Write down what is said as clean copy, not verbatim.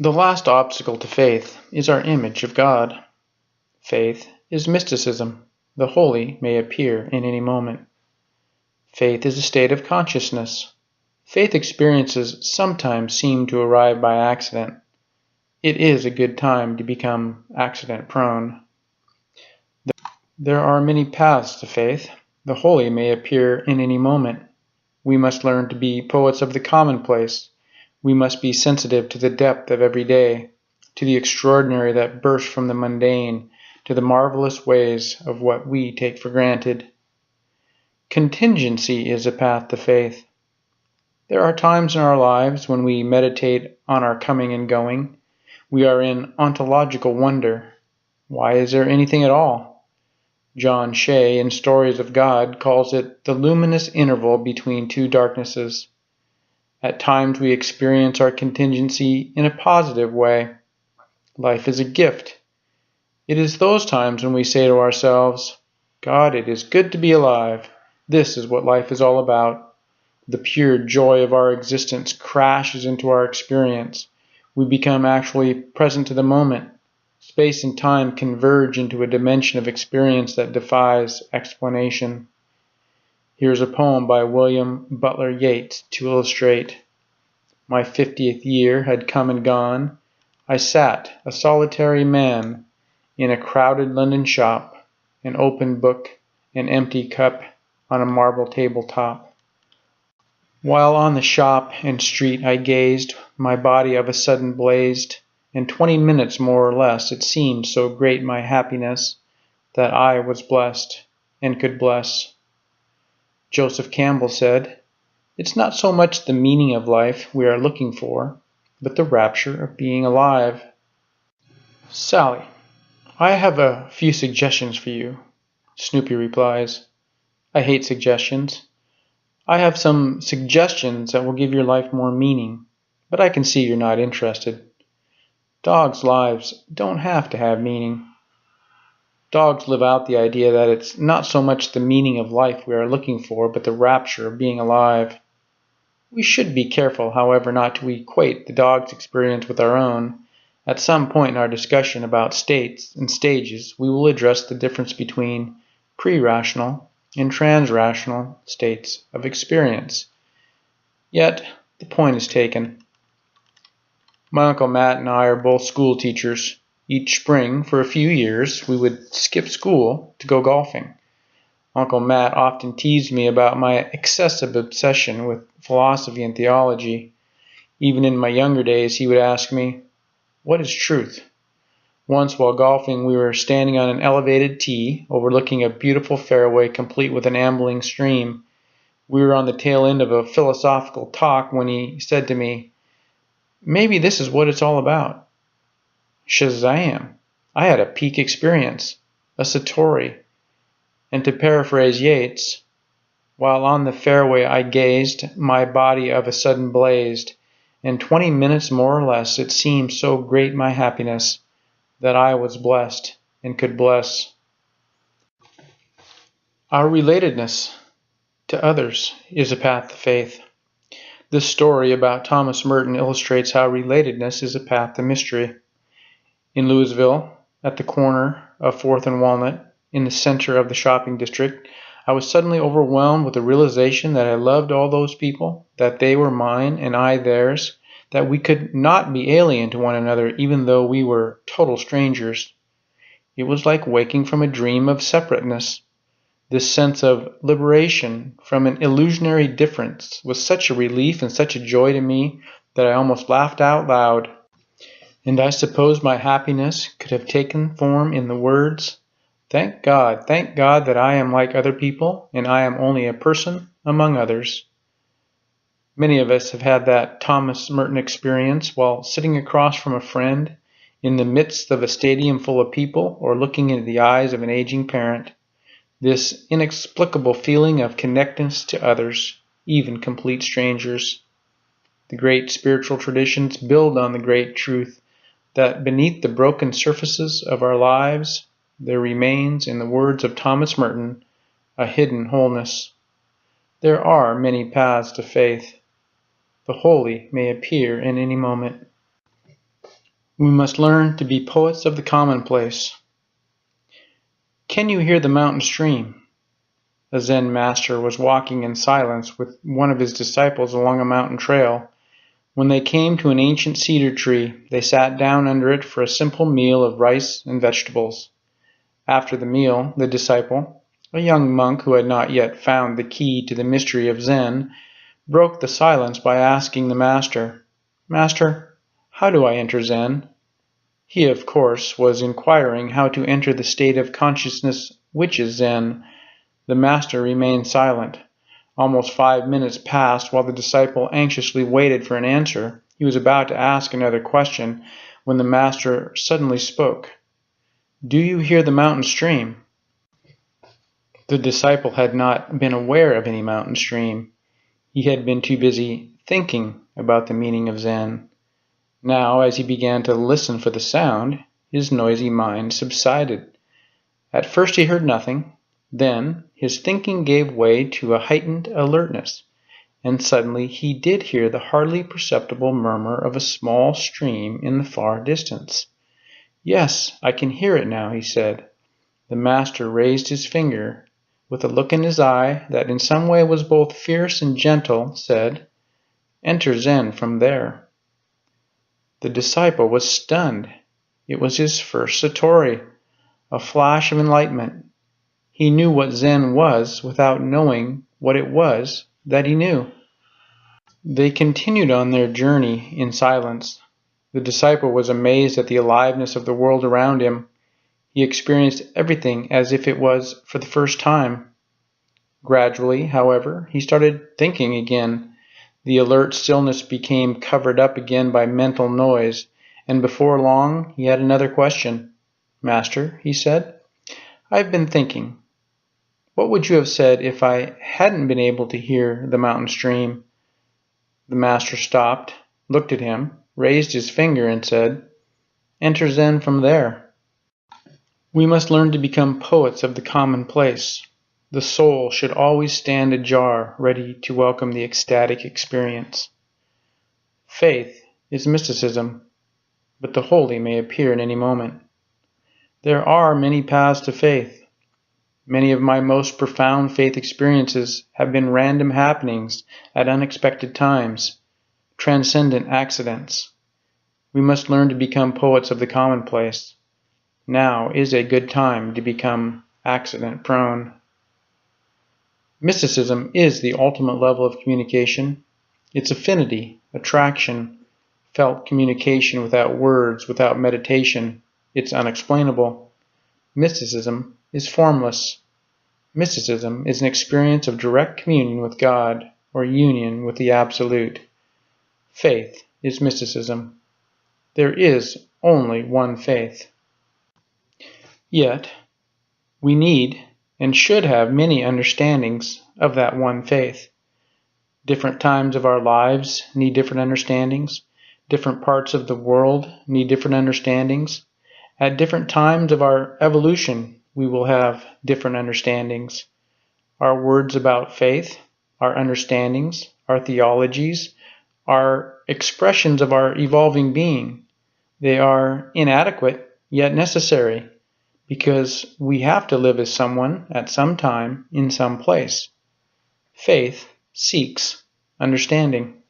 The last obstacle to faith is our image of God. Faith is mysticism. The holy may appear in any moment. Faith is a state of consciousness. Faith experiences sometimes seem to arrive by accident. It is a good time to become accident-prone. There are many paths to faith. The holy may appear in any moment. We must learn to be poets of the commonplace. We must be sensitive to the depth of every day, to the extraordinary that bursts from the mundane, to the marvelous ways of what we take for granted. Contingency is a path to faith. There are times in our lives when we meditate on our coming and going. We are in ontological wonder. Why is there anything at all? John Shea, in Stories of God, calls it the luminous interval between two darknesses. At times we experience our contingency in a positive way. Life is a gift. It is those times when we say to ourselves, God, it is good to be alive. This is what life is all about. The pure joy of our existence crashes into our experience. We become actually present to the moment. Space and time converge into a dimension of experience that defies explanation. Here's a poem by William Butler Yeats to illustrate. My 50th year had come and gone. I sat, a solitary man, in a crowded London shop, an open book, an empty cup on a marble tabletop. While on the shop and street I gazed, my body of a sudden blazed, and 20 minutes more or less it seemed so great my happiness that I was blessed and could bless. Joseph Campbell said, "It's not so much the meaning of life we are looking for, but the rapture of being alive." Sally, I have a few suggestions for you. Snoopy replies, I hate suggestions. I have some suggestions that will give your life more meaning, but I can see you're not interested. Dogs' lives don't have to have meaning. Dogs live out the idea that it's not so much the meaning of life we are looking for, but the rapture of being alive. We should be careful, however, not to equate the dog's experience with our own. At some point in our discussion about states and stages, we will address the difference between pre-rational and trans-rational states of experience. Yet, the point is taken. My Uncle Matt and I are both school teachers. Each spring, for a few years, we would skip school to go golfing. Uncle Matt often teased me about my excessive obsession with philosophy and theology. Even in my younger days, he would ask me, "What is truth?" Once while golfing, we were standing on an elevated tee overlooking a beautiful fairway complete with an ambling stream. We were on the tail end of a philosophical talk when he said to me, "Maybe this is what it's all about." Shazam! I had a peak experience, a satori. And to paraphrase Yeats, while on the fairway I gazed, my body of a sudden blazed, and 20 minutes more or less it seemed so great my happiness that I was blessed and could bless. Our relatedness to others is a path to faith. This story about Thomas Merton illustrates how relatedness is a path to mystery. In Louisville, at the corner of 4th and Walnut, in the center of the shopping district, I was suddenly overwhelmed with the realization that I loved all those people, that they were mine and I theirs, that we could not be alien to one another even though we were total strangers. It was like waking from a dream of separateness. This sense of liberation from an illusionary difference was such a relief and such a joy to me that I almost laughed out loud. And I suppose my happiness could have taken form in the words, thank God that I am like other people and I am only a person among others." Many of us have had that Thomas Merton experience while sitting across from a friend in the midst of a stadium full of people or looking into the eyes of an aging parent. This inexplicable feeling of connectedness to others, even complete strangers. The great spiritual traditions build on the great truth that beneath the broken surfaces of our lives there remains, in the words of Thomas Merton, a hidden wholeness. There are many paths to faith. The holy may appear in any moment. We must learn to be poets of the commonplace. Can you hear the mountain stream? A Zen master was walking in silence with one of his disciples along a mountain trail. When they came to an ancient cedar tree, they sat down under it for a simple meal of rice and vegetables. After the meal, the disciple, a young monk who had not yet found the key to the mystery of Zen, broke the silence by asking the master, "Master, how do I enter Zen?" He, of course, was inquiring how to enter the state of consciousness which is Zen. The master remained silent. Almost 5 minutes passed while the disciple anxiously waited for an answer. He was about to ask another question when the master suddenly spoke. "Do you hear the mountain stream?" The disciple had not been aware of any mountain stream. He had been too busy thinking about the meaning of Zen. Now, as he began to listen for the sound, his noisy mind subsided. At first he heard nothing. Then his thinking gave way to a heightened alertness, and suddenly he did hear the hardly perceptible murmur of a small stream in the far distance. "Yes, I can hear it now," he said. The master raised his finger, with a look in his eye that in some way was both fierce and gentle, said, "Enter Zen from there." The disciple was stunned. It was his first satori, a flash of enlightenment. He knew what Zen was without knowing what it was that he knew. They continued on their journey in silence. The disciple was amazed at the aliveness of the world around him. He experienced everything as if it was for the first time. Gradually, however, he started thinking again. The alert stillness became covered up again by mental noise, and before long he had another question. "Master," he said, "I've been thinking. What would you have said if I hadn't been able to hear the mountain stream?" The master stopped, looked at him, raised his finger, and said, "Enter Zen from there." We must learn to become poets of the commonplace. The soul should always stand ajar, ready to welcome the ecstatic experience. Faith is mysticism, but the holy may appear at any moment. There are many paths to faith. Many of my most profound faith experiences have been random happenings at unexpected times, transcendent accidents. We must learn to become poets of the commonplace. Now is a good time to become accident-prone. Mysticism is the ultimate level of communication. It's affinity, attraction, felt communication without words, without meditation. It's unexplainable. Mysticism is formless. Mysticism is an experience of direct communion with God, or union with the Absolute. Faith is mysticism. There is only one faith. Yet, we need and should have many understandings of that one faith. Different times of our lives need different understandings. Different parts of the world need different understandings. At different times of our evolution, we will have different understandings. Our words about faith, our understandings, our theologies, are expressions of our evolving being. They are inadequate, yet necessary, because we have to live as someone at some time in some place. Faith seeks understanding.